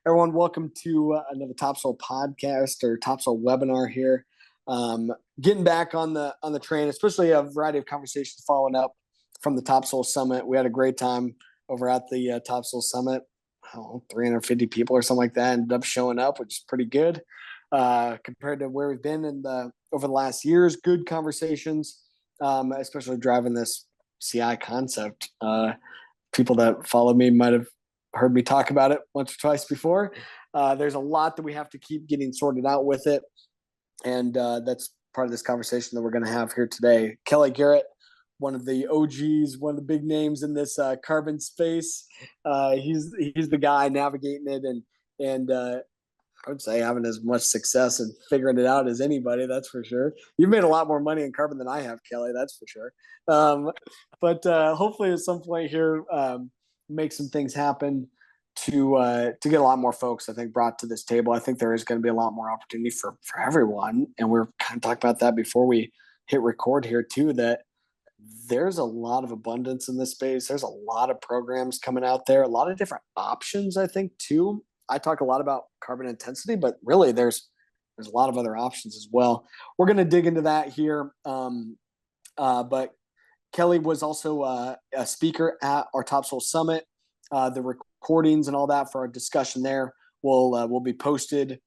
Everyone, welcome to another TopSoil podcast or TopSoil webinar here. Getting back on the train, especially a variety of conversations following up from the TopSoil Summit. We had a great time over at the TopSoil Summit. 350 people or something like that ended up showing up, which is pretty good compared to where we've been over the last years. Good conversations, especially driving this CI concept. People that follow me might have heard me talk about it once or twice before. There's a lot that we have to keep getting sorted out with it. And that's part of this conversation that we're going to have here today. Kelly Garrett, one of the OGs, one of the big names in this carbon space. He's the guy navigating it and I would say having as much success and figuring it out as anybody, that's for sure. You've made a lot more money in carbon than I have, Kelly, that's for sure. But hopefully at some point here, make some things happen to get a lot more folks, I think, brought to this table. I think there is going to be a lot more opportunity for everyone. And we're kind of talking about that before we hit record here too, that there's a lot of abundance in this space. There's a lot of programs coming out there, a lot of different options, I think, too. I talk a lot about carbon intensity, but really there's a lot of other options as well. We're going to dig into that here. But Kelly was also a speaker at our TopSoil Summit. The recordings and all that for our discussion there will be posted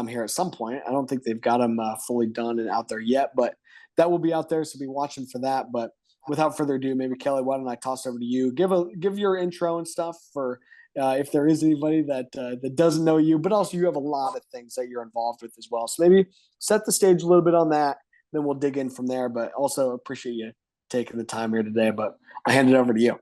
here at some point. I don't think they've got them fully done and out there yet, but that will be out there, so be watching for that. But without further ado, maybe Kelly, why don't I toss over to you? Give your intro and stuff for if there is anybody that doesn't know you, but also you have a lot of things that you're involved with as well. So maybe set the stage a little bit on that, then we'll dig in from there. But also appreciate you taking the time here today. But I hand it over to you.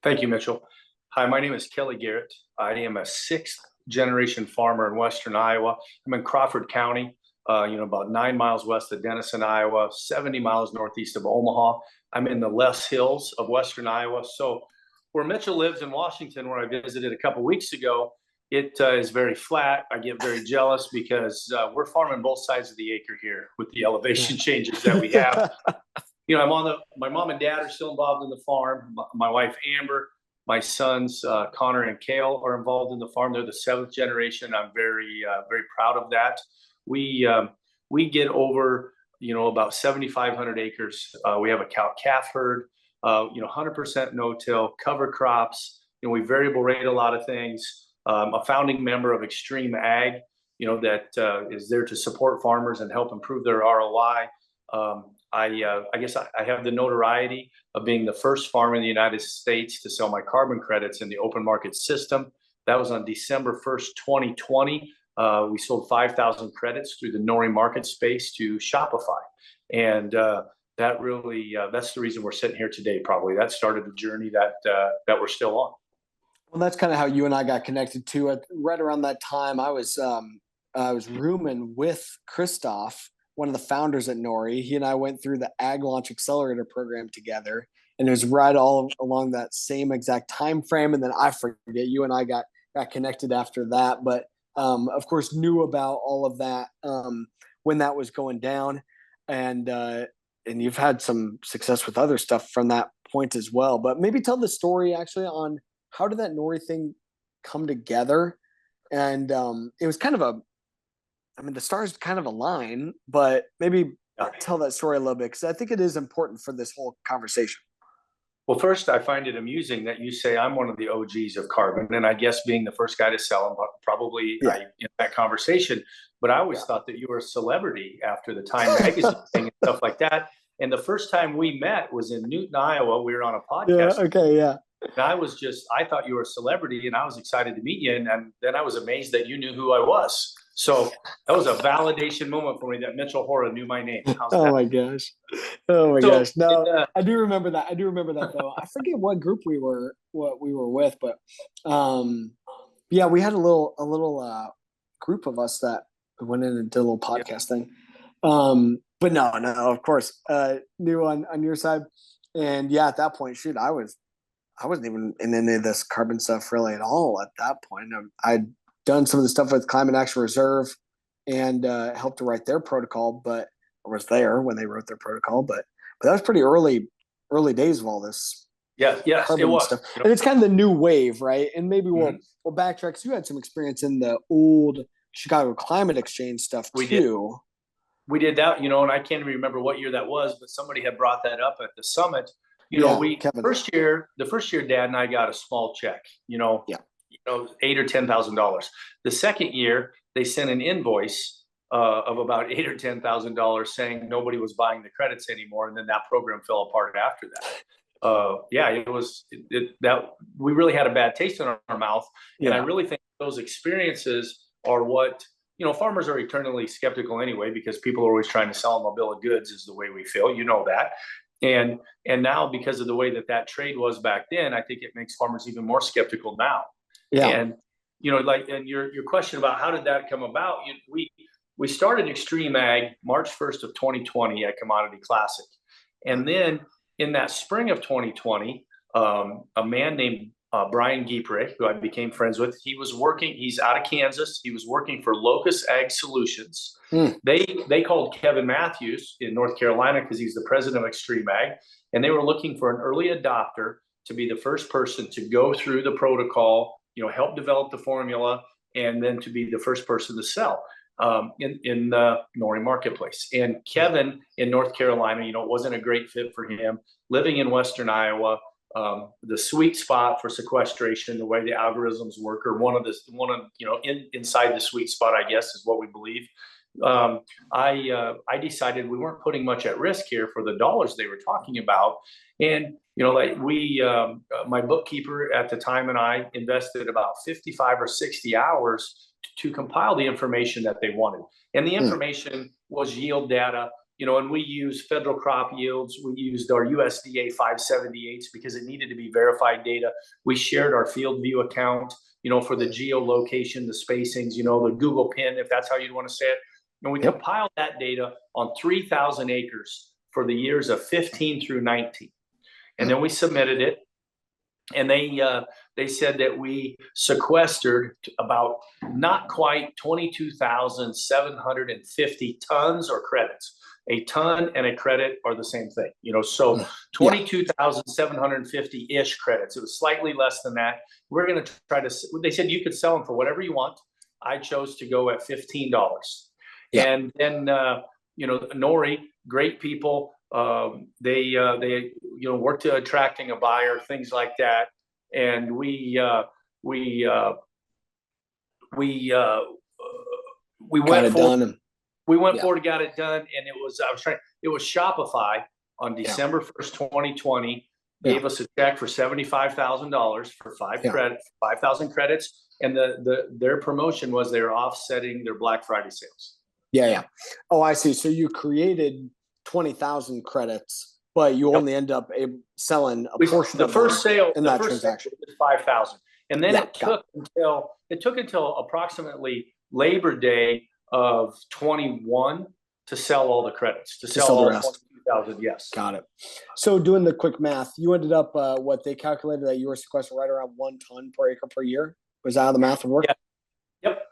Thank you, Mitchell. Hi, my name is Kelly Garrett. I am a 6th generation farmer in Western Iowa. I'm in Crawford County, about 9 miles west of Denison, Iowa, 70 miles northeast of Omaha. I'm in the Les Hills of Western Iowa. So where Mitchell lives in Washington, where I visited a couple weeks ago, it is very flat. I get very jealous because we're farming both sides of the acre here with the elevation changes that we have. My mom and dad are still involved in the farm. My wife, Amber, my sons, Connor and Kale, are involved in the farm. They're the 7th generation. I'm very, very proud of that. We get over, about 7,500 acres. We have a cow-calf herd, 100% no-till, cover crops. We variable rate a lot of things. A founding member of Xtreme Ag, that is there to support farmers and help improve their ROI. I guess I have the notoriety of being the first farm in the United States to sell my carbon credits in the open market system. That was on December 1st, 2020. We sold 5,000 credits through the Nori market space to Shopify. And that really, that's the reason we're sitting here today, probably. That started the journey that we're still on. Well, that's kind of how you and I got connected too. Right around that time, I was rooming with Christoph, one of the founders at Nori. He and I went through the Ag Launch Accelerator program together, and it was right all along that same exact time frame. And then I forget, you and I got connected after that, but of course knew about all of that when that was going down, and you've had some success with other stuff from that point as well. But maybe tell the story actually on how did that Nori thing come together, and it was kind of the stars kind of align, but maybe tell that story a little bit, because I think it is important for this whole conversation. Well, first, I find it amusing that you say I'm one of the OGs of carbon, and I guess being the first guy to sell them, probably in that conversation. But I always thought that you were a celebrity after the Time magazine thing and stuff like that. And the first time we met was in Newton, Iowa. We were on a podcast. Yeah, okay, yeah. And I thought you were a celebrity, and I was excited to meet you. And then I was amazed that you knew who I was. So that was a validation moment for me that Mitchell Hora knew my name. Oh my gosh. Gosh. No, I do remember that. Though. I forget what group we were with, but yeah, we had a little group of us that went in and did a little podcast thing. But no, of course, new on your side. And yeah, at that point, shoot, I wasn't even in any of this carbon stuff really at all at that point. I'd done some of the stuff with Climate Action Reserve and helped to write their protocol, but I was there when they wrote their protocol. But that was pretty early days of all this Yes, yes, it carbon was. stuff. And it's kind of the new wave, right? And maybe we'll backtrack. 'Cause you had some experience in the old Chicago Climate Exchange stuff too. We did that, and I can't even remember what year that was, but somebody had brought that up at the summit. The first year, Dad and I got a small check, $8,000 or $10,000. The second year, they sent an invoice of about $8,000 or $10,000 saying nobody was buying the credits anymore, and then that program fell apart after that. It was that we really had a bad taste in our mouth, and I really think those experiences are what farmers are eternally skeptical anyway, because people are always trying to sell them a bill of goods, is the way we feel, that. And now, because of the way that trade was back then, I think it makes farmers even more skeptical now. Yeah. And and your question about how did that come about? We started Xtreme Ag March 1st of 2020 at Commodity Classic, and then in that spring of 2020, a man named Brian Giepre, who I became friends with, he's out of Kansas. He was working for Locust Ag Solutions. They called Kevin Matthews in North Carolina because he's the president of Xtreme Ag, and they were looking for an early adopter to be the first person to go through the protocol, help develop the formula, and then to be the first person to sell in the Nori marketplace. And Kevin in North Carolina, it wasn't a great fit for him. Living in Western Iowa, the sweet spot for sequestration, the way the algorithms work, or inside the sweet spot, I guess, is what we believe. I decided we weren't putting much at risk here for the dollars they were talking about. And, my bookkeeper at the time and I invested about 55 or 60 hours to compile the information that they wanted. And the information was yield data, and we used federal crop yields. We used our USDA 578s because it needed to be verified data. We shared our field view account, for the geolocation, the spacings, the Google pin, if that's how you'd want to say it. And we compiled that data on 3,000 acres for the years of 15 through 19. And then we submitted it. And they said that we sequestered about not quite 22,750 tons or credits. A ton and a credit are the same thing, so 22,750-ish credits. It was slightly less than that. We're going to they said you could sell them for whatever you want. I chose to go at $15. Yeah. And then, Nori, great people. They worked to attracting a buyer, things like that. And we went forward, got it done. And it was Shopify on December 1st, 2020, gave us a check for $75,000 for 5,000 credits. And their promotion was they're offsetting their Black Friday sales. Yeah. Oh, I see. So you created 20,000 credits, but you only end up selling a portion of the first sale in that transaction. 5,000, and then it took until approximately Labor Day of 21 to sell all the credits, to sell all the rest. 22,000. Yes, got it. So doing the quick math, you ended up what they calculated that you were sequestering right around 1 ton per acre per year. Was that how the math would work? Yeah. Yep.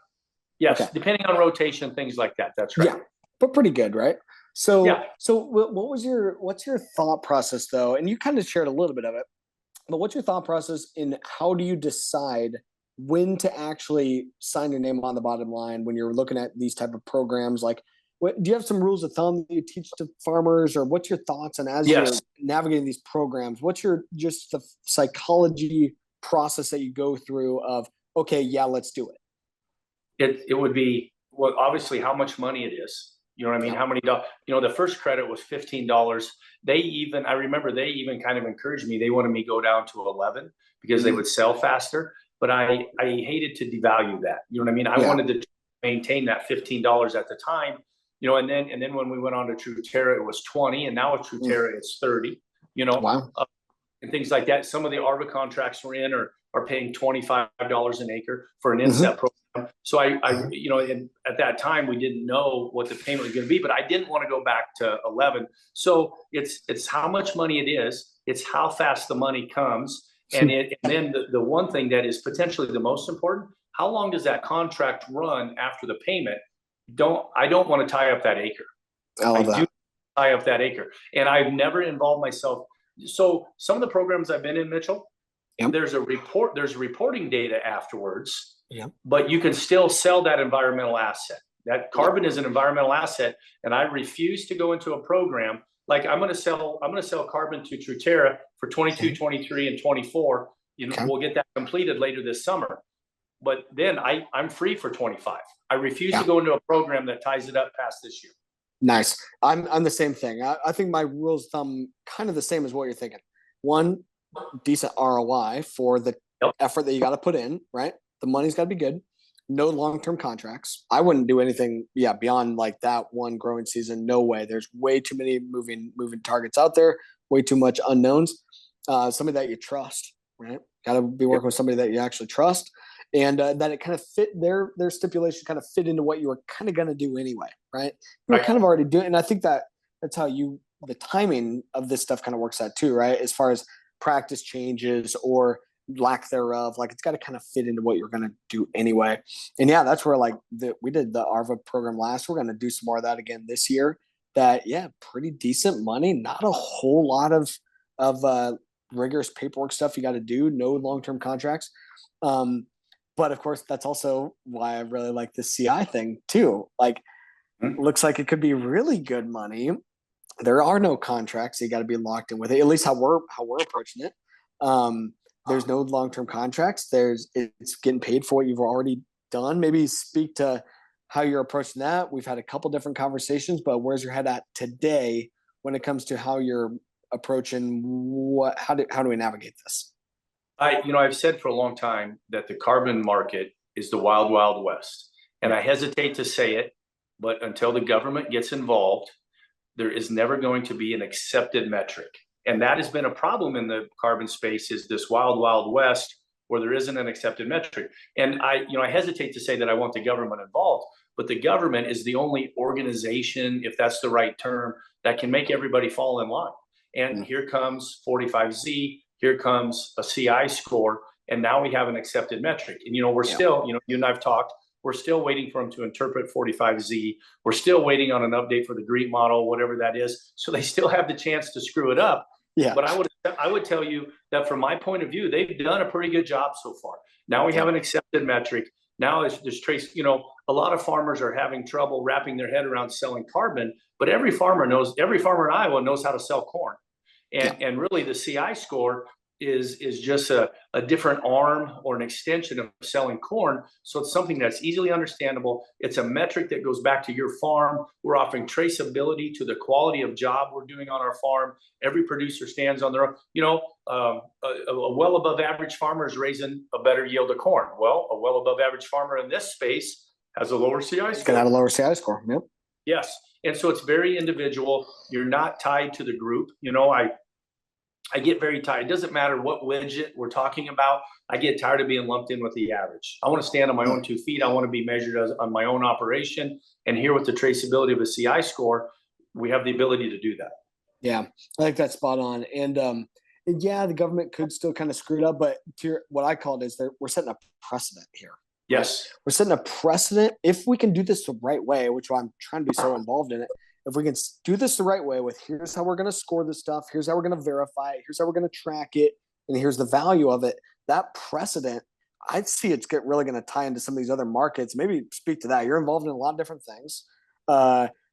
Yes, depending on rotation, things like that. That's right. Yeah, but pretty good, right? So, what's your thought process though? And you kind of shared a little bit of it, but what's your thought process in how do you decide when to actually sign your name on the bottom line when you're looking at these type of programs? Like, do you have some rules of thumb that you teach to farmers, or what's your thoughts? And as you're navigating these programs, what's just the psychology process that you go through of, okay, yeah, let's do it? It would be, well, obviously how much money it is. You know what I mean? Yeah. How many dollars? The first credit was $15. I remember they even kind of encouraged me. They wanted me to go down to 11 because they would sell faster. But I hated to devalue that. You know what I mean? I wanted to maintain that $15 at the time. And then when we went on to TrueTerra, it was 20, and now with TrueTerra it's 30. Wow. And things like that. Some of the ARBA contracts we're in are paying $25 an acre for an inset program. So and at that time we didn't know what the payment was going to be, but I didn't want to go back to 11. So it's how much money it is. It's how fast the money comes. And then the one thing that is potentially the most important, how long does that contract run after the payment? I don't want to tie up that acre. I do tie up that acre. And I've never involved myself So some of the programs I've been in, Mitchell, Yep. there's reporting data afterwards, Yep. but you can still sell that environmental asset. That carbon is an environmental asset, and I refuse to go into a program like I'm going to sell carbon to Truterra for 22, 23, and 24. We'll get that completed later this summer. But then I'm free for 25. I refuse to go into a program that ties it up past this year. Nice. I'm the same thing. I think my rules of thumb kind of the same as what you're thinking. One, decent ROI for the effort that you got to put in, right? The money's got to be good. No long-term contracts. I wouldn't do anything, beyond like that one growing season. No way. There's way too many moving targets out there. Way too much unknowns. Somebody that you trust, right? Got to be working with somebody that you actually trust, and that it kind of fit their stipulation, kind of fit into what you were kind of going to do anyway, right? You were kind of already doing, and I think that's how the timing of this stuff kind of works out too, right? As far as practice changes or lack thereof, like it's got to kind of fit into what you're going to do anyway. And that's where we did the ARVA program last. We're going to do some more of that again this year. That pretty decent money, not a whole lot of rigorous paperwork stuff you got to do, no long-term contracts. But of course, that's also why I really like the CI thing too. Like, looks like it could be really good money. There are no contracts. So you got to be locked in with it. At least how we're approaching it. There's no long-term contracts. It's getting paid for what you've already done. Maybe speak to how you're approaching that. We've had a couple different conversations, but where's your head at today when it comes to how you're approaching how do we navigate this? I've said for a long time that the carbon market is the wild, wild west. And I hesitate to say it, but until the government gets involved, there is never going to be an accepted metric. And that has been a problem in the carbon space, is this wild, wild west where there isn't an accepted metric. And I hesitate to say that I want the government involved, but the government is the only organization, if that's the right term, that can make everybody fall in line. And here comes 45Z, here comes a CI score, and now we have an accepted metric. And we're still, you and I've talked, we're still waiting for them to interpret 45Z. We're still waiting on an update for the GREET model, whatever that is. So they still have the chance to screw it up. Yeah. But I would tell you that from my point of view, they've done a pretty good job so far. Now we have an accepted metric. Now there's trace, a lot of farmers are having trouble wrapping their head around selling carbon, but every farmer in Iowa knows how to sell corn. And really the CI score is just a different arm or an extension of selling corn. So it's something that's easily understandable. It's a metric that goes back to your farm. We're offering traceability to the quality of job we're doing on our farm. Every producer stands on their own. A well above average farmer is raising a better yield of corn. Well, a well above average farmer in this space has a lower CI score. It's going to have a lower CI score. Yep. Yes. And so it's very individual. You're not tied to the group. I get very tired. It doesn't matter what widget we're talking about. I get tired of being lumped in with the average. I want to stand on my own 2 feet. I want to be measured on my own operation. And here with the traceability of a CI score, we have the ability to do that. Yeah, I think that's spot on. And the government could still kind of screw it up. But what I call it is we're setting a precedent here. Yes. We're setting a precedent. If we can do this the right way, which I'm trying to be so involved in it, if we can do this the right way with here's how we're going to score this stuff, here's how we're going to verify it, here's how we're going to track it, and here's the value of it, that precedent, I'd see it's really going to tie into some of these other markets. Maybe speak to that. You're involved in a lot of different things.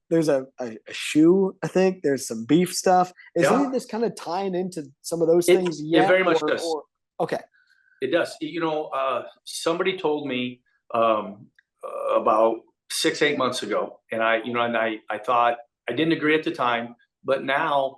There's a shoe, I think. There's some beef stuff. Is any of this kind of tying into some of those things yet? It very much does. Okay. It does. Somebody told me about 6-8 months ago, and I thought, I didn't agree at the time, but now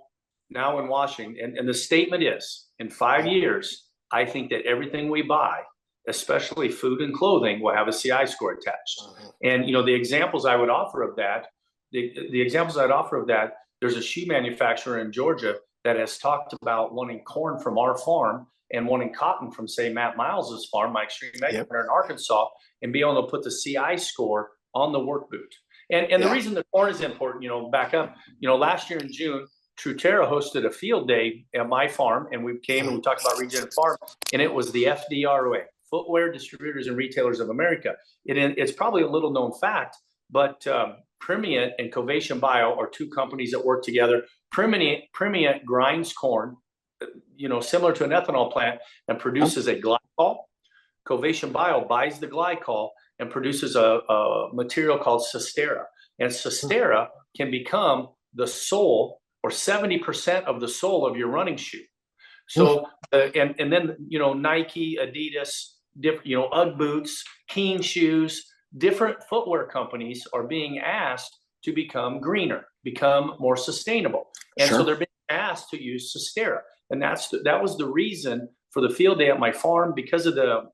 in Washington, and the statement is, in 5 years, I think that everything we buy, especially food and clothing, will have a CI score attached. And the examples I would offer of that, there's a shoe manufacturer in Georgia that has talked about wanting corn from our farm and wanting cotton from, say, Matt Miles's farm, my Xtreme Ag in Arkansas, and be able to put the CI score on the work boot. And the reason the corn is important, back up, last year in June, Truterra hosted a field day at my farm, and we came and we talked about Regen Farm, and it was the FDROA, Footwear Distributors and Retailers of America. It's probably a little known fact, but Primient and Covation Bio are two companies that work together. Primient grinds corn similar to an ethanol plant and produces a glycol. Covation Bio buys the glycol and produces a material called Cestera. And Cestera can become the sole or 70% of the sole of your running shoe. So, and then, Nike, Adidas, Ugg boots, Keen shoes, different footwear companies are being asked to become greener, become more sustainable. And so they're being asked to use Cestera. And that was the reason for the field day at my farm, because of the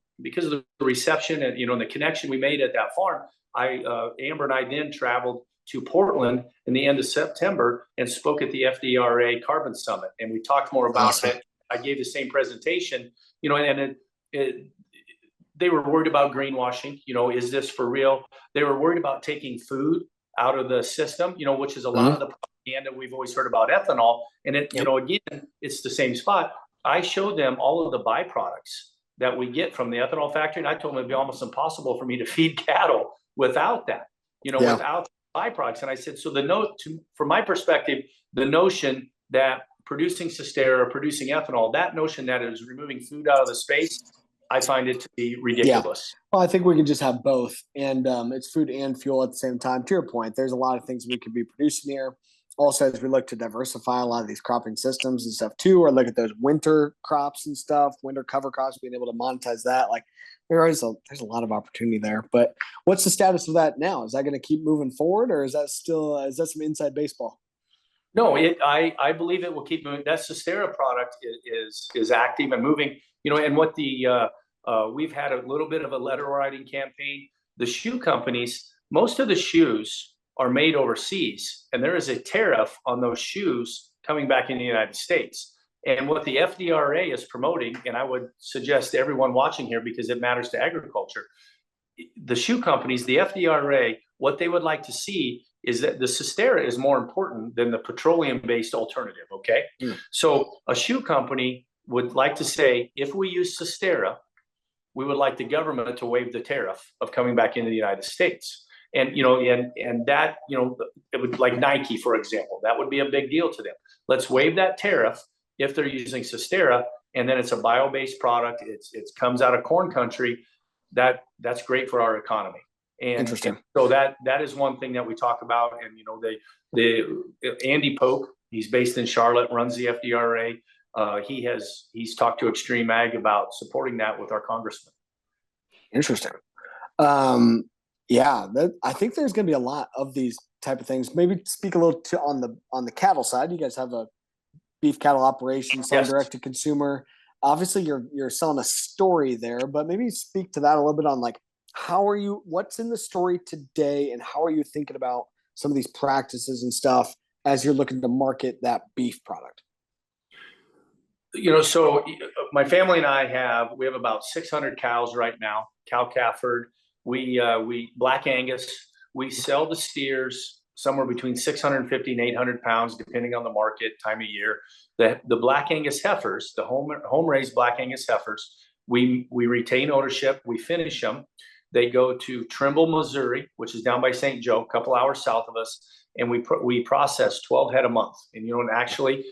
reception and, the connection we made at that farm. Amber and I then traveled to Portland in the end of September and spoke at the FDRA Carbon Summit. And we talked more about it. I gave the same presentation, and they were worried about greenwashing. Is this for real? They were worried about taking food out of the system, which is a lot of the propaganda we've always heard about ethanol. And again, it's the same spot. I showed them all of the byproducts that we get from the ethanol factory. And I told them it'd be almost impossible for me to feed cattle without that, without byproducts. And I said, so from my perspective, the notion that producing Cestera or producing ethanol, that notion that it is removing food out of the space, I find it to be ridiculous. Well, I think we can just have both. And it's food and fuel at the same time. To your point, there's a lot of things we could be producing here. Also, as we look to diversify a lot of these cropping systems and stuff too, or look at those winter crops and stuff, winter cover crops, being able to monetize that, like there's a lot of opportunity there. But what's the status of that now? Is that going to keep moving forward, or is that some inside baseball? No, I believe it will keep moving. That Cestera product is active and moving. And what we've had a little bit of a letter writing campaign. The shoe companies, most of the shoes are made overseas, and there is a tariff on those shoes coming back in the United States. And what the FDRA is promoting, and I would suggest to everyone watching here, because it matters to agriculture, the shoe companies, the FDRA, what they would like to see is that the Cestera is more important than the petroleum-based alternative, okay? So a shoe company would like to say, if we use Cestera, we would like the government to waive the tariff of coming back into the United States. And, and that, it would, like Nike, for example, that would be a big deal to them. Let's waive that tariff if they're using Cestera, and then it's a bio-based product. It comes out of corn country. That's great for our economy. And, Interesting. And so that is one thing that we talk about. And, Andy Pope, he's based in Charlotte, runs the FDRA. He's talked to Xtreme Ag about supporting that with our congressman. Interesting. I think there's going to be a lot of these type of things. Maybe speak a little on the cattle side. You guys have a beef cattle operation, selling direct to consumer. Obviously, you're selling a story there, but maybe speak to that a little bit on what's in the story today, and how are you thinking about some of these practices and stuff as you're looking to market that beef product? So my family and I have about 600 cows right now, cow-calf herd. We Black Angus. We sell the steers somewhere between 650 and 800 pounds, depending on the market, time of year. The Black Angus heifers, the home-raised Black Angus heifers, we retain ownership. We finish them. They go to Trimble, Missouri, which is down by St. Joe, a couple hours south of us, and we process 12 head a month. And actually,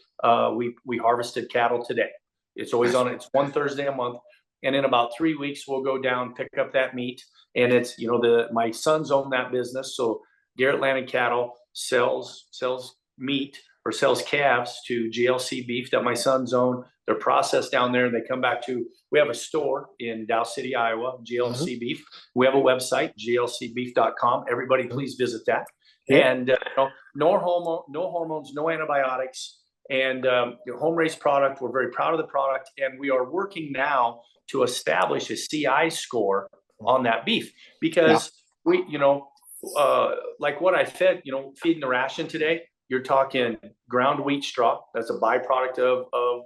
we harvested cattle today. It's always it's one Thursday a month, and in about 3 weeks we'll go down, pick up that meat. And it's my sons own that business, so Garrett Land and Cattle sells meat or sells calves to GLC Beef that my sons own. They're processed down there, and they come back to. We have a store in Dow City, Iowa, GLC Beef. We have a website, glcbeef.com. Everybody, please visit that. And no hormones, no antibiotics, and home-raised product. We're very proud of the product, and we are working now to establish a CI score on that beef, because we, like what I fed, feeding the ration today, you're talking ground wheat straw. That's a byproduct of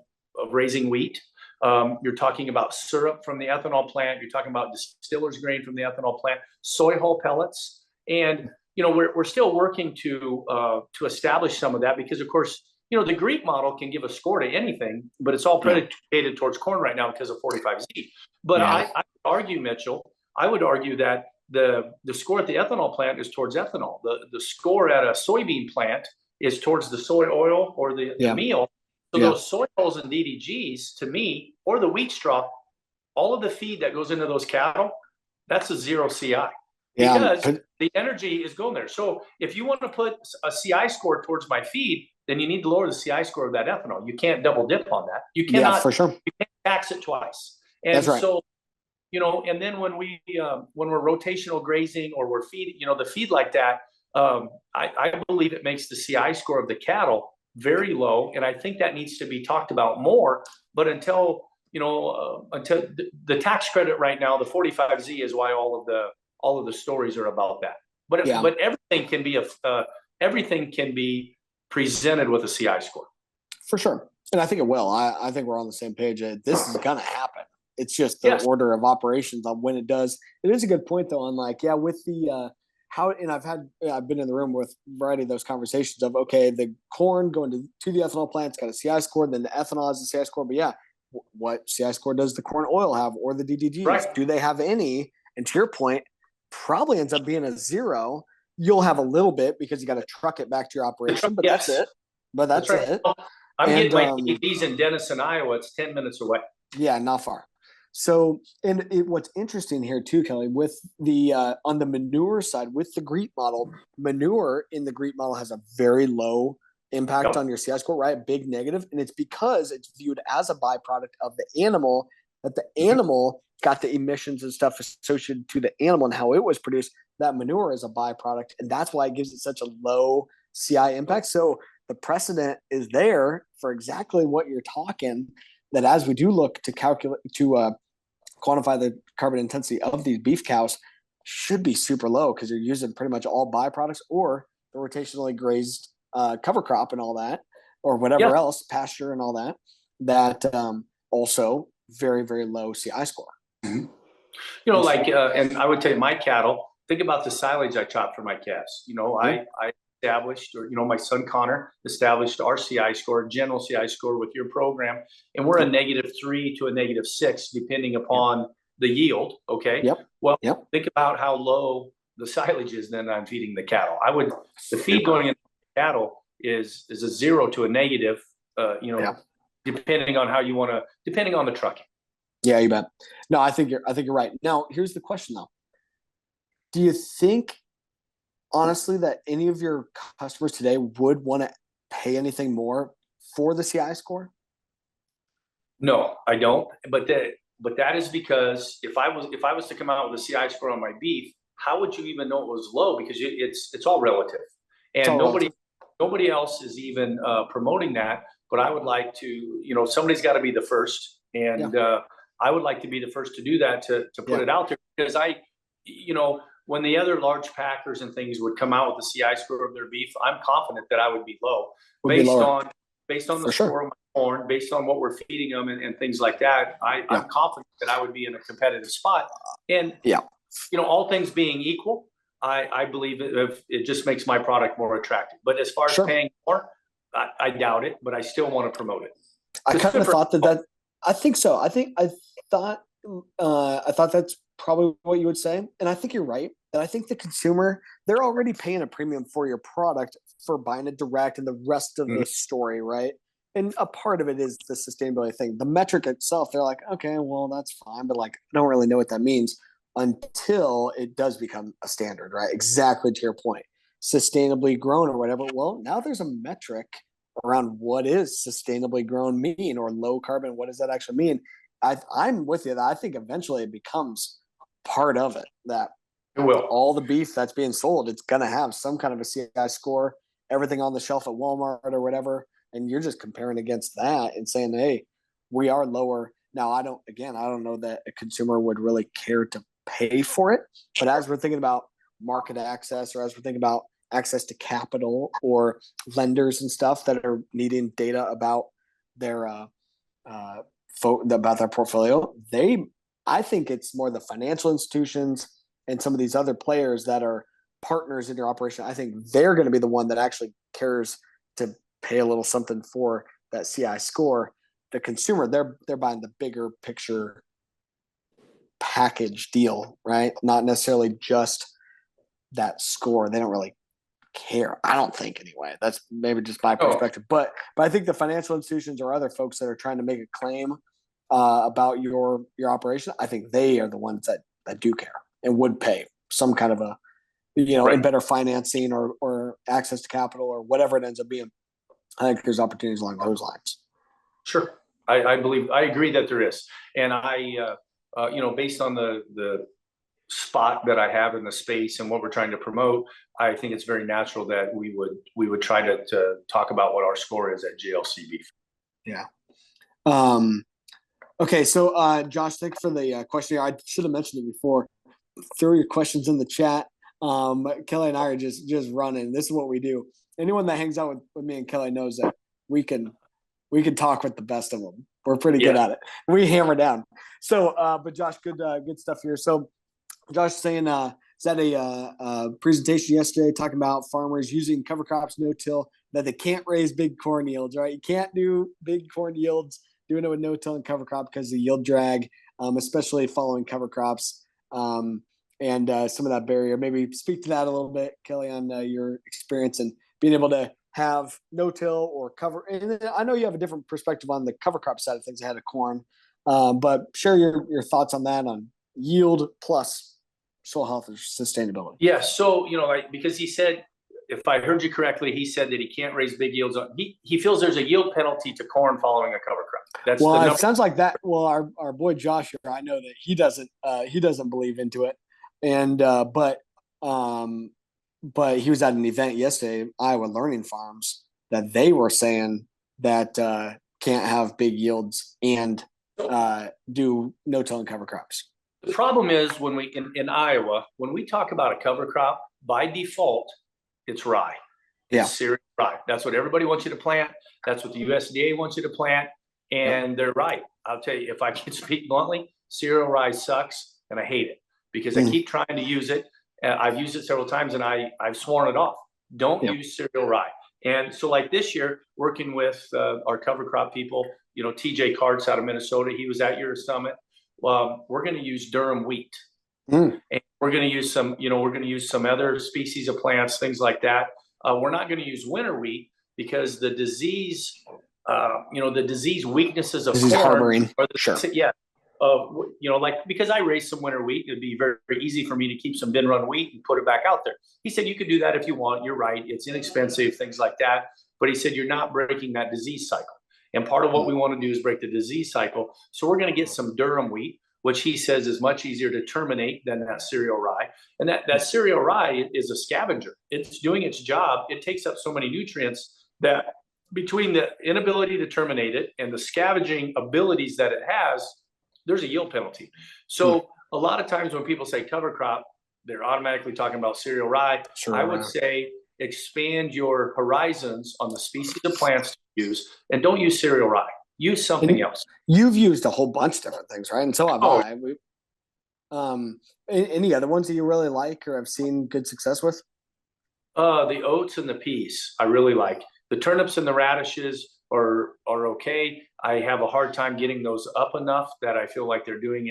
raising wheat. You're talking about syrup from the ethanol plant. You're talking about distiller's grain from the ethanol plant, soy hull pellets. And, we're still working to establish some of that, because of course, the Greek model can give a score to anything, but it's all predicated towards corn right now because of 45Z. But I would argue, Mitchell, that the score at the ethanol plant is towards ethanol. The score at a soybean plant is towards the soy oil or the meal. So those soils and DDGs, to me, or the wheat straw, all of the feed that goes into those cattle, that's a 0 CI because the energy is going there. So if you want to put a CI score towards my feed, then you need to lower the CI score of that ethanol. You can't double dip on that. You cannot, for sure. You can't tax it twice. And that's right. So, and then when we're rotational grazing or we're feeding, the feed like that, I believe it makes the CI score of the cattle very low. And I think that needs to be talked about more. But until the tax credit right now, the 45Z is why all of the stories are about that. But everything can be presented with a CI score. For sure. And I think it will. I think we're on the same page. This is going to happen. It's just the order of operations on when it does. It is a good point though. On with the and I've been in the room with a variety of those conversations of, okay, the corn going to the ethanol plant, it's got a CI score, then the ethanol has a CI score. But what CI score does the corn oil have, or the DDGs? Right. Do they have any? And to your point, probably ends up being a 0. You'll have a little bit because you got to truck it back to your operation, but that's it. But that's right. it. I'm getting my DDGs in Denison, Iowa. It's 10 minutes away. Yeah, not far. So, what's interesting here too, Kelly, with the on the manure side, with the GREET model, manure in the GREET model has a very low impact on your CI score, right? Big negative. And it's because it's viewed as a byproduct of the animal, that the animal got the emissions and stuff associated to the animal and how it was produced. That manure is a byproduct. And that's why it gives it such a low CI impact. So the precedent is there for exactly what you're talking, that as we do look to quantify the carbon intensity of these beef cows, should be super low because you're using pretty much all byproducts or the rotationally grazed cover crop and all that, or whatever else, pasture and all that, also very, very low CI score. Mm-hmm. And I would tell you, my cattle, think about the silage I chop for my calves. I established, or my son Connor established our CI score, general CI score with your program, and we're a -3 to a -6 depending upon the yield. Okay. Think about how low the silage is then I'm feeding the cattle. The feed going into the cattle is a 0 to a negative, depending on how you want to, depending on the trucking. Yeah, you bet. No, I think you're right. Now, here's the question though. Do you think, honestly, that any of your customers today would want to pay anything more for the CI score? No, I don't. But that is because if I was to come out with a CI score on my beef, how would you even know it was low? Because it's all relative, and nobody else is even promoting that. But I would like to, somebody's got to be the first, and I would like to be the first to do that, to put it out there, because when the other large packers and things would come out with the CI score of their beef, I'm confident that I would be low based on the score of my corn, based on what we're feeding them and things like that. I'm confident that I would be in a competitive spot. And all things being equal, I believe it just makes my product more attractive. But as far as paying more, I doubt it. But I still want to promote it. I kind of thought that. I think so. I thought that's probably what you would say. And I think you're right. And I think the consumer, they're already paying a premium for your product for buying it direct and the rest of the story, right? And a part of it is the sustainability thing. The metric itself, they're like, okay, well, that's fine. But I don't really know what that means until it does become a standard, right? Exactly to your point. Sustainably grown or whatever. Well, now there's a metric around what is sustainably grown mean, or low carbon. What does that actually mean? I'm with you. I think eventually it becomes part of it, that it will. All the beef that's being sold, it's going to have some kind of a CI score, everything on the shelf at Walmart or whatever. And you're just comparing against that and saying, hey, we are lower. Now, I don't know that a consumer would really care to pay for it. But as we're thinking about market access, or as we're thinking about access to capital or lenders and stuff that are needing data about their about their portfolio, I think it's more the financial institutions and some of these other players that are partners in your operation. I think they're going to be the one that actually cares to pay a little something for that CI score. The consumer, they're buying the bigger picture package deal, right? Not necessarily just that score. They don't really care. I don't think anyway. That's maybe just my Oh, perspective. But I think the financial institutions or other folks that are trying to make a claim about your operation, I think they are the ones that do care and would pay some kind of a, right. in better financing or access to capital or whatever it ends up being. I think there's opportunities along those lines. Sure. I agree that there is. And based on the spot that I have in the space and what we're trying to promote, I think it's very natural that we would try to talk about what our score is at JLCB. Yeah. Okay. So, Josh, thanks for the question here. I should have mentioned it before. Throw your questions in the chat. Kelly and I are just running. This is what we do. Anyone that hangs out with me and Kelly knows that we can talk with the best of them. We're pretty good at it. We hammer down. So, but Josh, good stuff here. So, Josh saying, is that a presentation yesterday talking about farmers using cover crops, no-till, that they can't raise big corn yields, right? You can't do big corn yields doing it with no-till and cover crop because of the yield drag, especially following cover crops, and some of that barrier. Maybe speak to that a little bit, Kelly, on your experience and being able to have no-till or cover. And I know you have a different perspective on the cover crop side of things ahead of corn, but share your thoughts on that, on yield plus soil health and sustainability. Yeah. So, because he said, if I heard you correctly, he said that he can't raise big yields. He feels there's a yield penalty to corn following a cover crop. It sounds like that. Well, our boy Josh here, I know that he doesn't believe into it. And, but he was at an event yesterday, Iowa Learning Farms, that they were saying that can't have big yields and do no-till and cover crops. The problem is when in Iowa, when we talk about a cover crop, by default, it's rye. Yeah. It's cereal rye. That's what everybody wants you to plant. That's what the USDA wants you to plant. And they're right. I'll tell you, if I can speak bluntly, cereal rye sucks and I hate it because I keep trying to use it. I've used it several times and I've sworn it off. Don't use cereal rye. And so like this year, working with our cover crop people, TJ Karts out of Minnesota, he was at your summit. We're going to use Durham wheat, and we're going to use some other species of plants, things like that. We're not going to use winter wheat because the disease, the disease weaknesses of corn harboring. Because I raised some winter wheat, it'd be very, very easy for me to keep some bin run wheat and put it back out there. He said you could do that if you want. You're right; it's inexpensive, things like that. But he said you're not breaking that disease cycle. And part of what we want to do is break the disease cycle. So we're going to get some Durham wheat, which he says is much easier to terminate than that cereal rye. And that cereal rye is a scavenger. It's doing its job. It takes up so many nutrients that between the inability to terminate it and the scavenging abilities that it has, there's a yield penalty. So a lot of times when people say cover crop, they're automatically talking about cereal rye. I would say expand your horizons on the species of plants to use, and don't use cereal rye. Use something else. You've used a whole bunch of different things, right? And so have I. Any other ones that you really like or have seen good success with? The oats and the peas, I really like. The turnips and the radishes are okay. I have a hard time getting those up enough that I feel like they're doing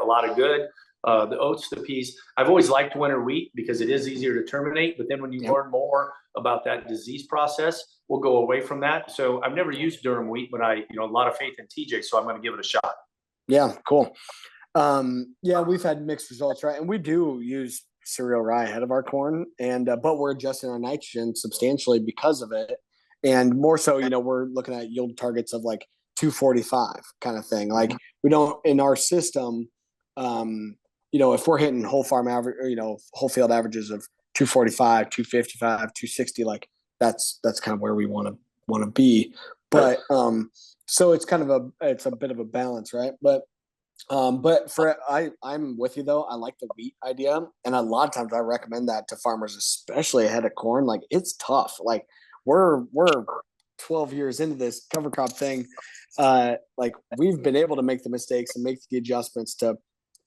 a lot of good. The oats, the peas. I've always liked winter wheat because it is easier to terminate. But then when you learn more about that disease process, we'll go away from that. So I've never used Durham wheat, but a lot of faith in TJ, so I'm going to give it a shot. Yeah, cool. We've had mixed results, right? And we do use cereal rye ahead of our corn, and but we're adjusting our nitrogen substantially because of it. And more so, we're looking at yield targets of like 245 kind of thing. Like we don't in our system. If we're hitting whole farm average, whole field averages of 245, 255, 260, like that's kind of where we want to be. But so it's kind of it's a bit of a balance, right? But I'm with you though. I like the wheat idea, and a lot of times I recommend that to farmers, especially ahead of corn. Like it's tough. Like we're 12 years into this cover crop thing. Like we've been able to make the mistakes and make the adjustments to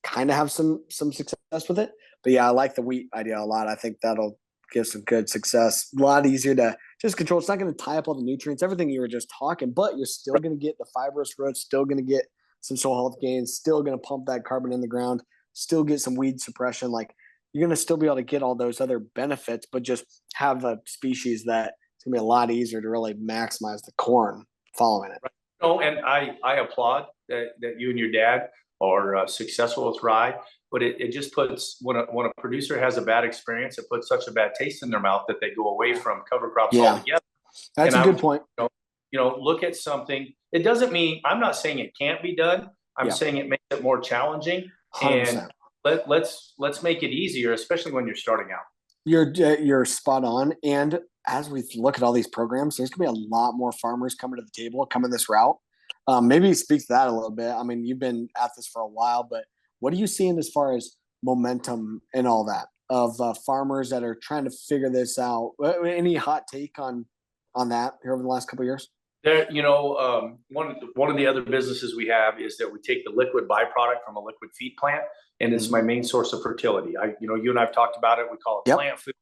kind of have some success with it. But yeah, I like the wheat idea a lot. I think that'll give some good success. A lot easier to just control. It's not going to tie up all the nutrients, everything you were just talking, but you're still going to get the fibrous roots, still going to get some soil health gains, still going to pump that carbon in the ground, still get some weed suppression. Like you're going to still be able to get all those other benefits, but just have a species that it's going to be a lot easier to really maximize the corn following it. Oh, and I applaud that you and your dad are successful with rye, but it just puts, when a producer has a bad experience, it puts such a bad taste in their mouth that they go away from cover crops altogether. That's a good point. Look at something. It doesn't mean, I'm not saying it can't be done. I'm saying it makes it more challenging. 100%. And let's make it easier, especially when you're starting out. You're spot on. And as we look at all these programs, there's going to be a lot more farmers coming to the table, coming this route. Maybe speak to that a little bit. I mean, you've been at this for a while, but what are you seeing as far as momentum and all that of farmers that are trying to figure this out? Any hot take on that here over the last couple of years? There, one of the other businesses we have is that we take the liquid byproduct from a liquid feed plant, and it's my main source of fertility. You and I've talked about it. We call it plant food,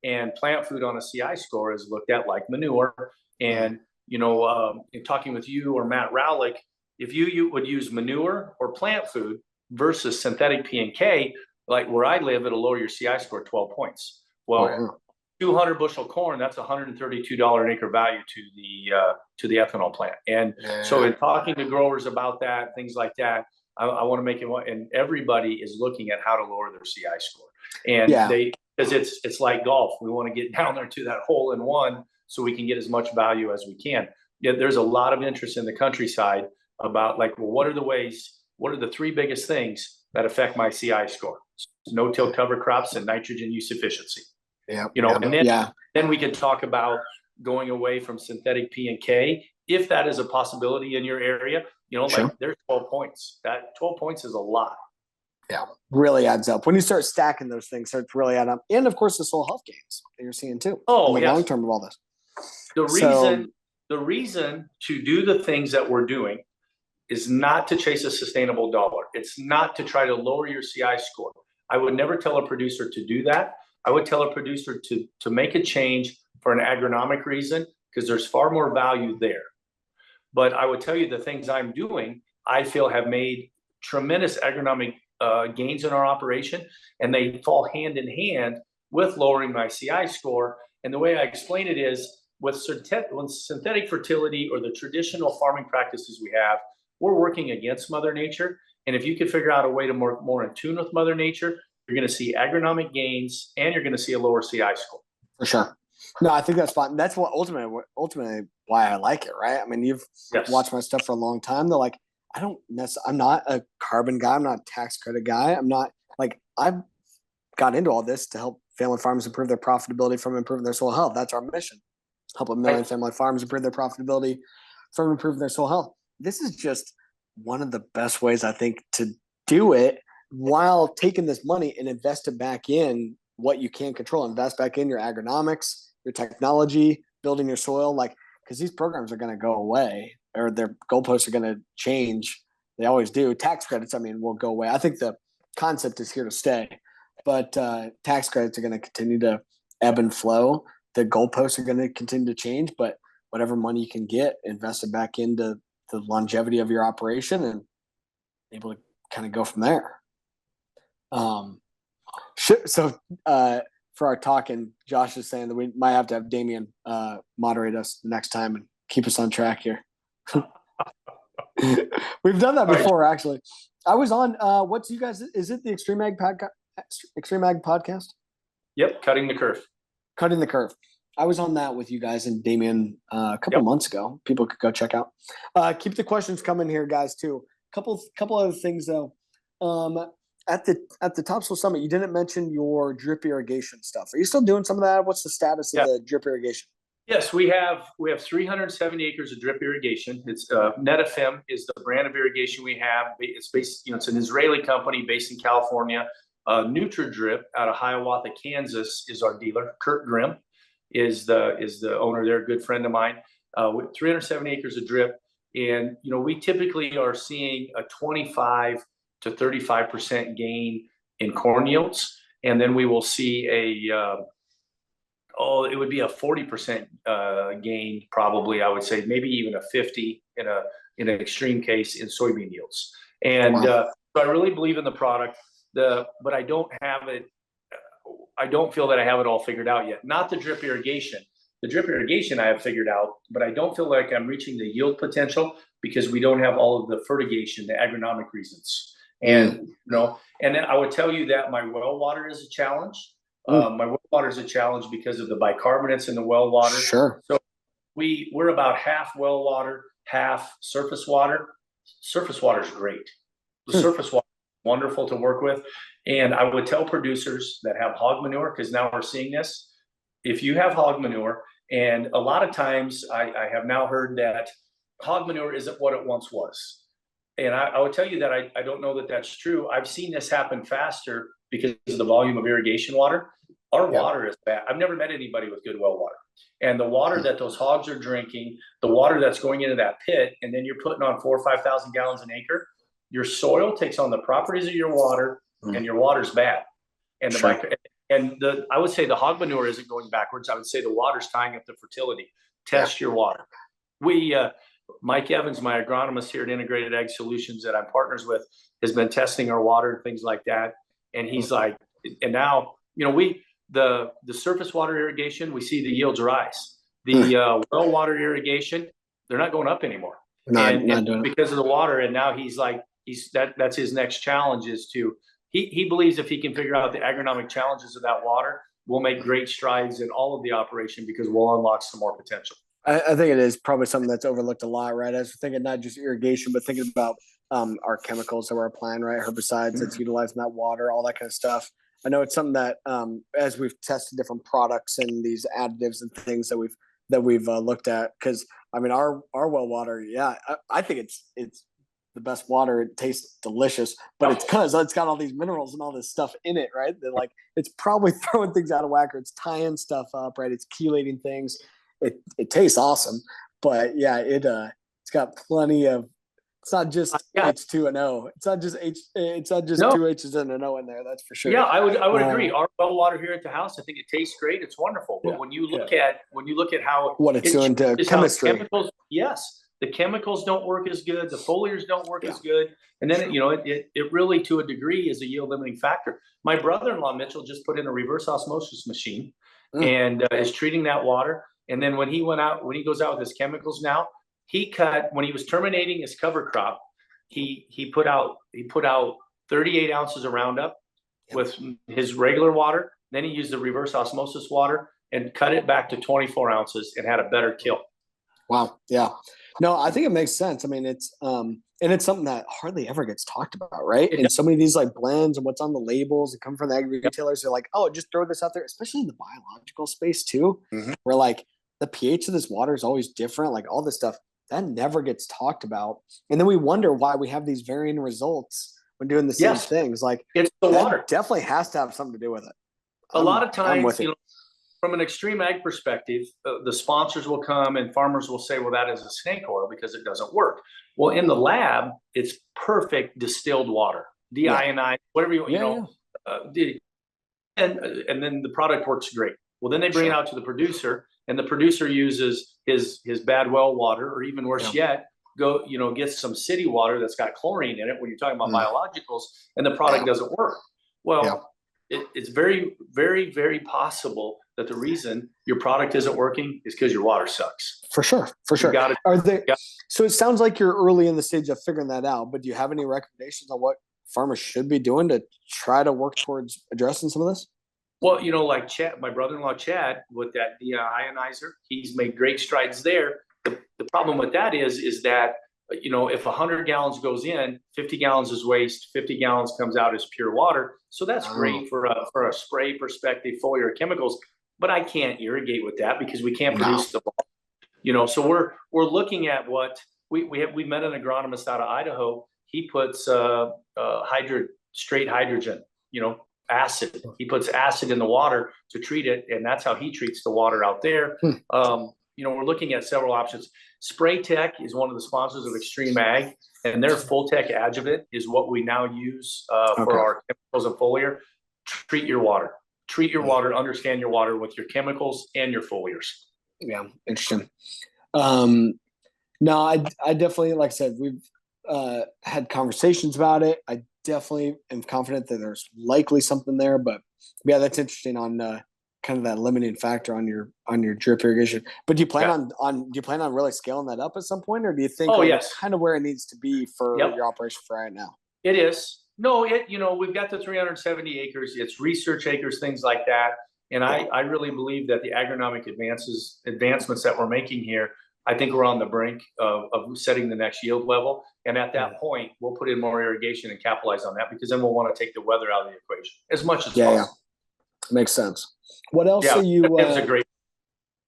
and plant food on a CI score is looked at like manure. And in talking with you or Matt Rowlick, if you would use manure or plant food versus synthetic P and K, like where I live, it'll lower your CI score 12 points. Well, 200 bushel corn, that's $132 an acre value to the ethanol plant. And so in talking to growers about that, things like that, I want to make it, and everybody is looking at how to lower their CI score. And because it's like golf. We want to get down there to that hole in one so we can get as much value as we can. Yeah, there's a lot of interest in the countryside about what are the three biggest things that affect my CI score? No-till cover crops and nitrogen use efficiency. And then we can talk about going away from synthetic P and K, if that is a possibility in your area. There's 12 points. That 12 points is a lot. Yeah, really adds up. When you start stacking those things, starts really add up. And of course, the soil health gains that you're seeing too. Oh, in the long term of all this. The reason to do the things that we're doing is not to chase a sustainable dollar. It's not to try to lower your CI score. I would never tell a producer to do that. I would tell a producer to make a change for an agronomic reason, because there's far more value there. But I would tell you the things I'm doing, I feel have made tremendous agronomic gains in our operation, and they fall hand in hand with lowering my CI score. And the way I explain it is with synthetic fertility or the traditional farming practices we have, we're working against Mother Nature. And if you can figure out a way to more in tune with Mother Nature, you're going to see agronomic gains and you're going to see a lower CI score. For sure. No, I think that's fine. That's what ultimately why I like it, right? I mean, you've watched my stuff for a long time. They're like, I'm not a carbon guy. I'm not a tax credit guy. I'm not I've got into all this to help family farmers improve their profitability from improving their soil health. That's our mission. Help a million family farmers improve their profitability from improving their soil health. This is just one of the best ways, I think, to do it while taking this money and invest it back in what you can control. Invest back in your agronomics, your technology, building your soil, because these programs are going to go away, or their goalposts are going to change. They always do. Tax credits, will go away. I think the concept is here to stay, but tax credits are going to continue to ebb and flow. The goalposts are going to continue to change, but whatever money you can get, invest it back into the longevity of your operation and able to kind of go from there. So for our talking, Josh is saying that we might have to have Damien moderate us next time and keep us on track here. We've done that before, actually. I was on what's you guys? Is it the Xtreme Ag podcast? Xtreme Ag podcast? Yep, Cutting the Curve. Cutting the Curve. I was on that with you guys and Damien a couple months ago. People could go check out. Keep the questions coming here, guys. Too. Couple other things though. At the TopSoil Summit, you didn't mention your drip irrigation stuff. Are you still doing some of that? What's the status of the drip irrigation? Yes, we have 370 acres of drip irrigation. It's NetFM is the brand of irrigation we have. It's based, it's an Israeli company based in California. NutriDrip out of Hiawatha, Kansas is our dealer. Kurt Grimm is the owner there, a good friend of mine. With 370 acres of drip, and we typically are seeing a 25 to 35% gain in corn yields, and then we will see it would be a 40% gain, probably. I would say maybe even a 50 in an extreme case in soybean yields. And so I really believe in the product. But I don't have it. I don't feel that I have it all figured out yet. Not the drip irrigation. The drip irrigation I have figured out, but I don't feel like I'm reaching the yield potential because we don't have all of the fertigation, the agronomic reasons. And and then I would tell you that my well water is a challenge. My well water is a challenge because of the bicarbonates in the well water. Sure. So we're about half well water, half surface water. Surface water is great. The surface water is wonderful to work with. And I would tell producers that have hog manure, because now we're seeing this. If you have hog manure, and a lot of times I have now heard that hog manure isn't what it once was. And I would tell you that I don't know that that's true. I've seen this happen faster because of the volume of irrigation water. Our water is bad. I've never met anybody with good well water. And the water that those hogs are drinking, the water that's going into that pit, and then you're putting on 4,000 or 5,000 gallons an acre, your soil takes on the properties of your water, and your water's bad. And I would say the hog manure isn't going backwards. I would say the water's tying up the fertility. Test your water. Mike Evans, my agronomist here at Integrated Ag Solutions that I'm partners with, has been testing our water and things like that. And he's like, and now, the surface water irrigation, we see the yields rise. The well water irrigation, they're not going up anymore. Not because of the water. And now he's like, that's his next challenge is he believes if he can figure out the agronomic challenges of that water, we'll make great strides in all of the operation because we'll unlock some more potential. I think it is probably something that's overlooked a lot, right? As we're thinking not just irrigation, but thinking about our chemicals that we're applying, right? Herbicides that's utilizing that water, all that kind of stuff. I know it's something that as we've tested different products and these additives and things that we've looked at, because I mean our well water, I think it's the best water. It tastes delicious, but it's because it's got all these minerals and all this stuff in it, right? That like it's probably throwing things out of whack, or it's tying stuff up, right? It's chelating things. It tastes awesome, but it's got plenty of. It's not just H2 and O. It's not just two H's and an O in there. That's for sure. Yeah, I would agree. Our well water here at the house, I think it tastes great. It's wonderful. But when you look at how what it's doing to chemistry, chemicals, the chemicals don't work as good. The foliars don't work as good. And then it really, to a degree, is a yield limiting factor. My brother-in-law Mitchell just put in a reverse osmosis machine and is treating that water. And then when he goes out with his chemicals now, when he was terminating his cover crop, he put out 38 ounces of Roundup with his regular water. Then he used the reverse osmosis water and cut it back to 24 ounces and had a better kill. Wow. Yeah. No, I think it makes sense. I mean, it's something that hardly ever gets talked about, right? And so many of these like blends and what's on the labels that come from the ag retailers, they're like, oh, just throw this out there, especially in the biological space too, where like the pH of this water is always different, like all this stuff that never gets talked about. And then we wonder why we have these varying results when doing the same things. Like it's the water definitely has to have something to do with it. A lot of times, from an Xtreme Ag perspective, the sponsors will come and farmers will say, well, that is a snake oil because it doesn't work. Well, in the lab, it's perfect distilled water, deionized, whatever and then the product works great. Well, then they bring it out to the producer, and the producer uses his bad well water, or even worse yet, gets some city water that's got chlorine in it when you're talking about biologicals, and the product doesn't work. Well, it's very, very, very possible that the reason your product isn't working is because your water sucks. For sure. So it sounds like you're early in the stage of figuring that out, but do you have any recommendations on what farmers should be doing to try to work towards addressing some of this? Well, like Chad, my brother-in-law Chad, with that deionizer, he's made great strides there. The problem with that is that, if 100 gallons goes in, 50 gallons is waste, 50 gallons comes out as pure water. So that's great for a spray perspective, foliar chemicals, but I can't irrigate with that because we can't produce the water. So we're looking at what we met an agronomist out of Idaho. He puts straight hydrogen, acid. He puts acid in the water to treat it, and that's how he treats the water out there. We're looking at several options. Spray Tech is one of the sponsors of Xtreme Ag, and their Full Tech Adjuvant is what we now use for our chemicals and foliar. Treat your water. Understand your water with your chemicals and your foliars. Yeah, interesting. No, I definitely, like I said, we've had conversations about it. I definitely am confident that there's likely something there, but Yeah, that's interesting on kind of that limiting factor on your drip irrigation. But do you plan on really scaling that up at some point, or do you think it's kind of where it needs to be for your operation for right now? It is. No, we've got the 370 acres. It's research acres, things like that. And I really believe that the agronomic advancements that we're making here, I think we're on the brink of setting the next yield level. And at that point, we'll put in more irrigation and capitalize on that, because then we'll want to take the weather out of the equation as much as possible. Yeah. Makes sense. What else are you? Great.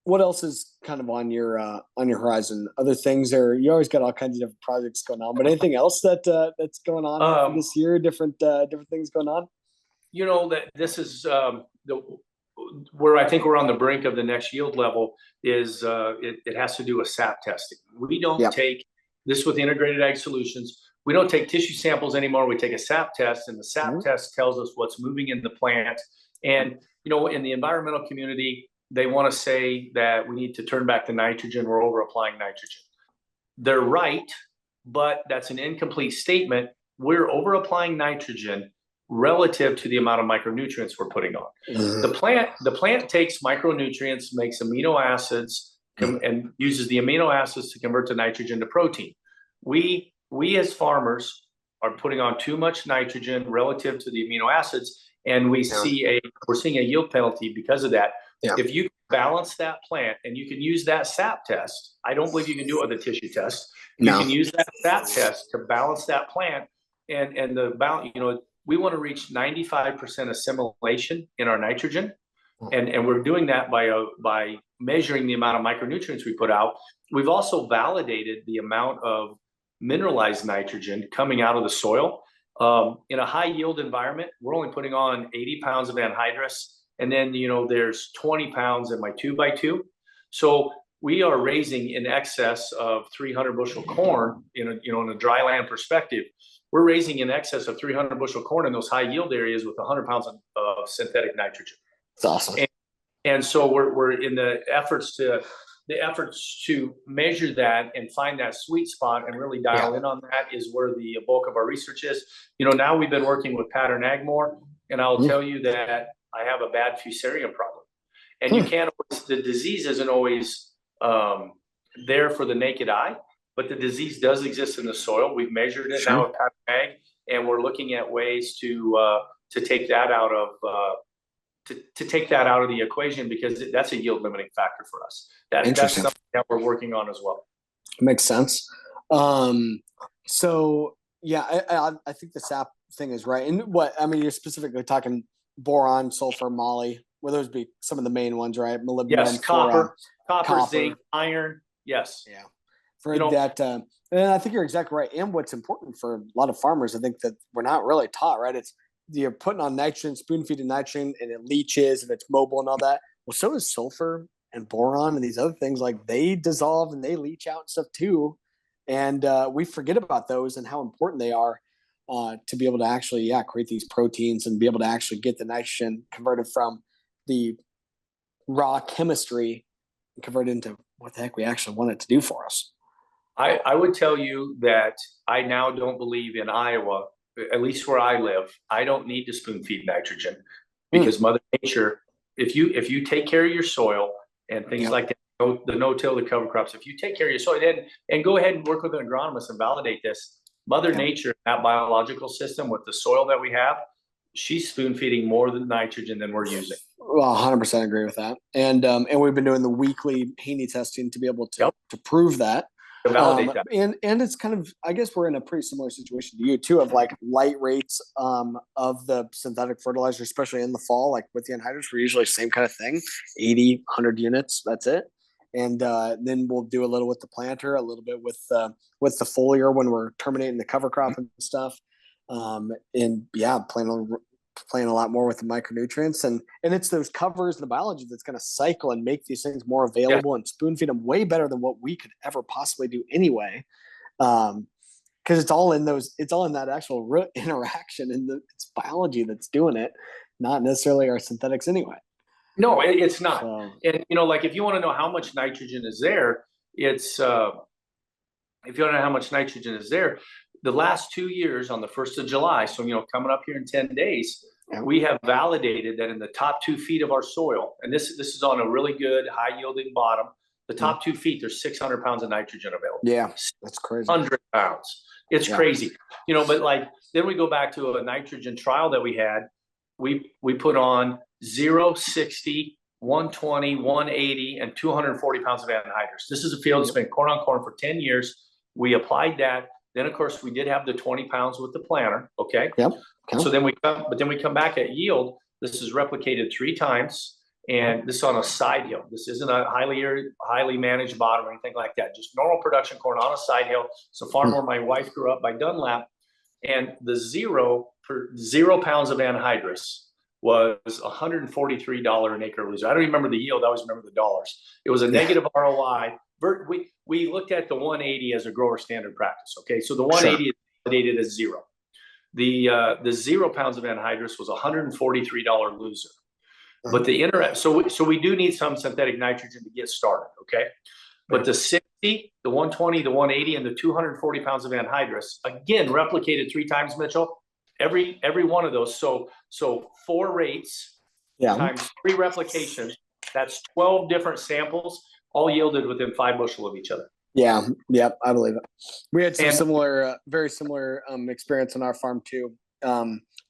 What else is kind of on your horizon? Other things, or you always got all kinds of different projects going on. But anything else that's going on this year? Different things going on. That this is where I think we're on the brink of the next yield level is it has to do with sap testing. We don't take this with integrated ag solutions. We don't take tissue samples anymore. We take a sap test, and the sap test tells us what's moving in the plant. And in the environmental community, they want to say that we need to turn back the nitrogen. We're over applying nitrogen. They're right, but that's an incomplete statement. We're over applying nitrogen relative to the amount of micronutrients we're putting on. The plant takes micronutrients, makes amino acids, and uses the amino acids to convert the nitrogen to protein. We as farmers are putting on too much nitrogen relative to the amino acids, and we're seeing a yield penalty because of that. If you balance that plant, and you can use that sap test, I don't believe you can do it with a tissue test. You can use that sap test to balance that plant, and the balance. We want to reach 95% assimilation in our nitrogen, and we're doing that by measuring the amount of micronutrients we put out. We've also validated the amount of mineralized nitrogen coming out of the soil. In a high yield environment, we're only putting on 80 pounds of anhydrous, and then there's 20 pounds in my 2x2. So we are raising in excess of 300 bushel corn in a dry land perspective. We're raising in excess of 300 bushel corn in those high yield areas with 100 pounds of synthetic nitrogen. That's awesome. And so we're in the efforts to measure that and find that sweet spot and really dial in on that is where the bulk of our research is. Now we've been working with Pattern Ag more, and I'll tell you that I have a bad fusarium problem. And you can't always, the disease isn't always there for the naked eye, but the disease does exist in the soil. We've measured it now with Pattern Ag, and we're looking at ways to take that out of the equation, because that's a yield limiting factor for us. That's something that we're working on as well. Makes sense. So yeah, I think the sap thing is right. And you're specifically talking boron, sulfur, moly. Will those be some of the main ones, right? Molybdenum, yes, copper, zinc, iron. Yes. Yeah. For that, and I think you're exactly right. And what's important for a lot of farmers, I think that we're not really taught, right? It's you're putting on nitrogen, spoon feeding nitrogen, and it leaches and it's mobile and all that. Well, so is sulfur and boron and these other things. Like, they dissolve and they leach out and stuff too. And we forget about those and how important they are to be able to actually, create these proteins and be able to actually get the nitrogen converted from the raw chemistry and converted into what the heck we actually want it to do for us. I would tell you that I now don't believe in Iowa, at least where I live, I don't need to spoon feed nitrogen, because Mother Nature, if you take care of your soil and things like that, the no-till, the cover crops, if you take care of your soil, and go ahead and work with an agronomist and validate this, Mother Nature, that biological system with the soil that we have, she's spoon feeding more than nitrogen than we're using. Well, 100% agree with that. And we've been doing the weekly Haney testing to be able to prove that. To validate that. And it's kind of, I guess we're in a pretty similar situation to you too, of like light rates of the synthetic fertilizer, especially in the fall, like with the anhydrous, we're usually same kind of thing, 80, 100 units, that's it. And then we'll do a little with the planter, a little bit with the foliar when we're terminating the cover crop and stuff. Playing a lot more with the micronutrients, and it's those covers and the biology that's going to cycle and make these things more available and spoon feed them way better than what we could ever possibly do anyway. Because it's all in that actual root interaction, and it's biology that's doing it, not necessarily our synthetics anyway. No, it's not. So, and like, if you want to know how much nitrogen is there, the last 2 years on the 1st of July, so coming up here in 10 days, Yeah. we have validated that in the top 2 feet of our soil, and this is on a really good high yielding bottom, the top 2 feet, there's 600 pounds of nitrogen available. Yeah, that's crazy. 100 pounds. It's crazy, you know, but like, then we go back to a nitrogen trial that we had. We put on 0, 60, 120, 180, and 240 pounds of anhydrous. This is a field that's been corn on corn for 10 years. We applied that. Then, of course, we did have the 20 pounds with the planter. Okay. Yep. Okay. So then we come back at yield. This is replicated 3 times. And this is on a side hill. This isn't a highly managed bottom or anything like that. Just normal production corn on a side hill. It's a farm where my wife grew up by Dunlap. And the 0 pounds of anhydrous was $143 an acre loser. I don't remember the yield. I always remember the dollars. It was a negative ROI. We looked at the 180 as a grower standard practice. Okay, so the 180 is validated as 0. The 0 pounds of anhydrous was $143 loser. But so we do need some synthetic nitrogen to get started. Okay, but the 60, the 120, the 180, and the 240 pounds of anhydrous, again, replicated 3 times, Mitchell. Every one of those. So 4 rates times 3 replications. That's 12 different samples, all yielded within 5 bushel of each other. Yeah. Yep. I believe it. We had some very similar experience on our farm too.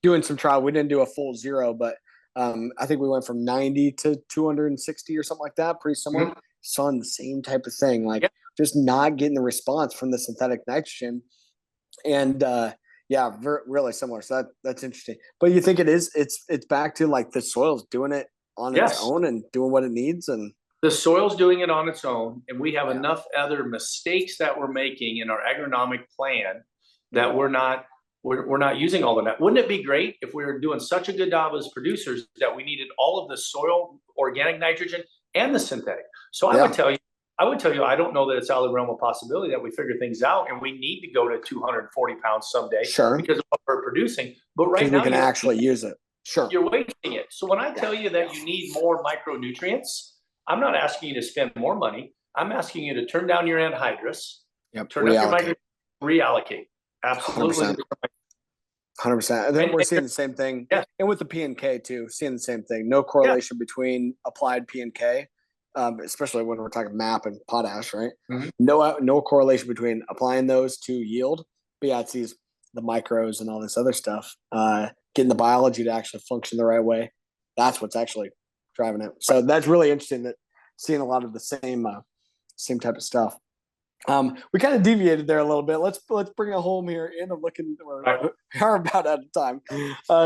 Doing some trial. We didn't do a full 0, but I think we went from 90 to 260 or something like that. Pretty similar. Saw the same type of thing, like just not getting the response from the synthetic nitrogen. And really similar. So that's interesting. But you think it's back to like the soil's doing it on its own and doing what it needs, and the soil's doing it on its own, and we have enough other mistakes that we're making in our agronomic plan that we're not using all of that. Wouldn't it be great if we were doing such a good job as producers that we needed all of the soil organic nitrogen and the synthetic? So I would tell you, I don't know that it's out of the realm of possibility that we figure things out, and we need to go to 240 pounds someday because of what we're producing. But right now, we can actually use it. You're wasting it. So when I tell you that you need more micronutrients, I'm not asking you to spend more money. I'm asking you to turn down your anhydrous, turn up your micronutrients, reallocate. Absolutely. 100%. And then we're seeing the same thing. Yeah. And with the P and K too, seeing the same thing. No correlation between applied P and K, especially when we're talking MAP and potash, right? No correlation between applying those to yield. But yeah, it's the micros and all this other stuff. Getting the biology to actually function the right way. That's what's actually driving it. So that's really interesting, that seeing a lot of the same type of stuff. We kind of deviated there a little bit. Let's bring it home here in and looking. We are about out of time.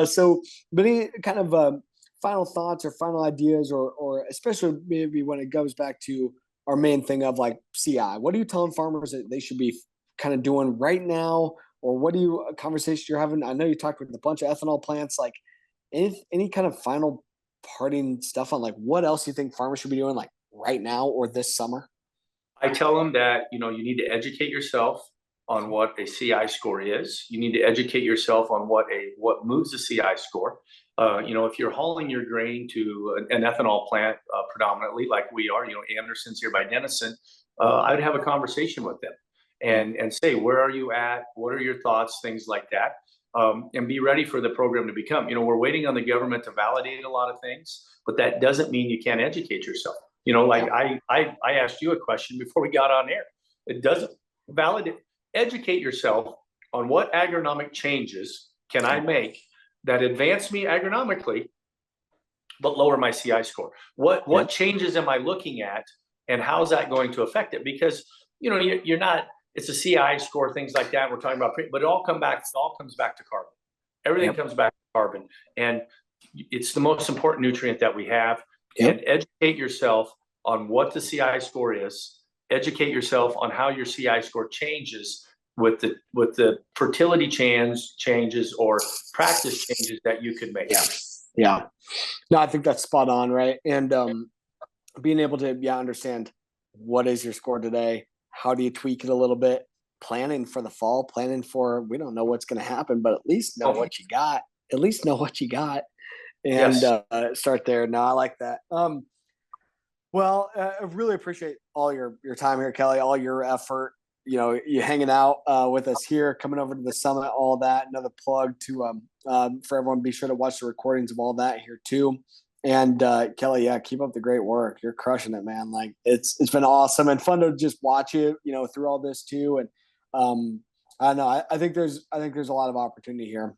So, but any kind of final thoughts or final ideas, or especially maybe when it goes back to our main thing of like CI, what are you telling farmers that they should be kind of doing right now, or what conversation you're having? I know you talked with a bunch of ethanol plants. Like any kind of final parting stuff on like what else you think farmers should be doing like right now or this summer? I tell them that, you need to educate yourself on what a CI score is. You need to educate yourself on what moves the CI score. If you're hauling your grain to an ethanol plant predominantly, like we are, Anderson's here by Denison, I'd have a conversation with them and say, where are you at? What are your thoughts? Things like that. And be ready for the program to become. We're waiting on the government to validate a lot of things, but that doesn't mean you can't educate yourself. I asked you a question before we got on air. It doesn't validate. Educate yourself on what agronomic changes can I make that advance me agronomically, but lower my CI score. What changes am I looking at, and how's that going to affect it? Because you're not. It's a CI score, things like that. We're talking about, but it all comes back to carbon. Everything comes back to carbon, and it's the most important nutrient that we have. And educate yourself on what the CI score is. Educate yourself on how your CI score changes with the fertility changes or practice changes that you could make. Yeah. No, I think that's spot on, right? And being able to understand what is your score today, how do you tweak it a little bit, planning for the fall, we don't know what's going to happen, but at least know what you got. And start there. No, I like that. Well, I really appreciate all your time here, Kelly, all your effort. you hanging out with us here, coming over to the summit, all that. Another plug to for everyone. Be sure to watch the recordings of all that here too. And Kelly, yeah, keep up the great work. You're crushing it, man. Like it's been awesome and fun to just watch you, through all this too. And I don't know. I think there's a lot of opportunity here,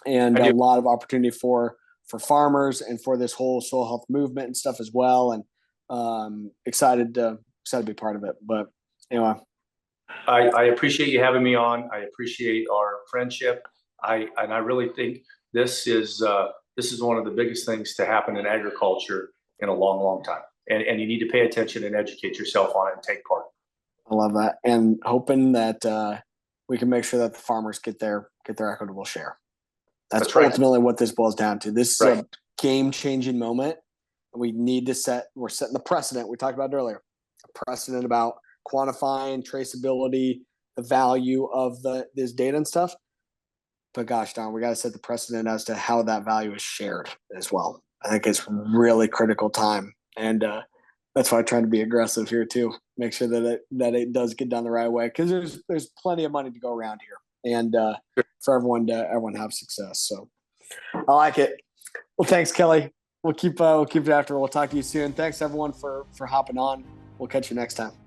and a lot of opportunity for farmers and for this whole soil health movement and stuff as well. And excited to be part of it. But anyway. I appreciate you having me on. I appreciate our friendship. I really think this is one of the biggest things to happen in agriculture in a long, long time. And you need to pay attention and educate yourself on it and take part. I love that. And hoping that we can make sure that the farmers get their equitable share. That's ultimately what this boils down to. This is a game-changing moment. We need to we're setting the precedent. We talked about it earlier, a precedent about quantifying traceability, the value of this data and stuff. But gosh darn, we got to set the precedent as to how that value is shared as well. I think it's really critical time. And that's why I try to be aggressive here too. Make sure that it does get done the right way, because there's plenty of money to go around here, and for everyone to have success. So I like it. Well, thanks, Kelly. We'll keep it after. We'll talk to you soon. Thanks everyone for hopping on. We'll catch you next time.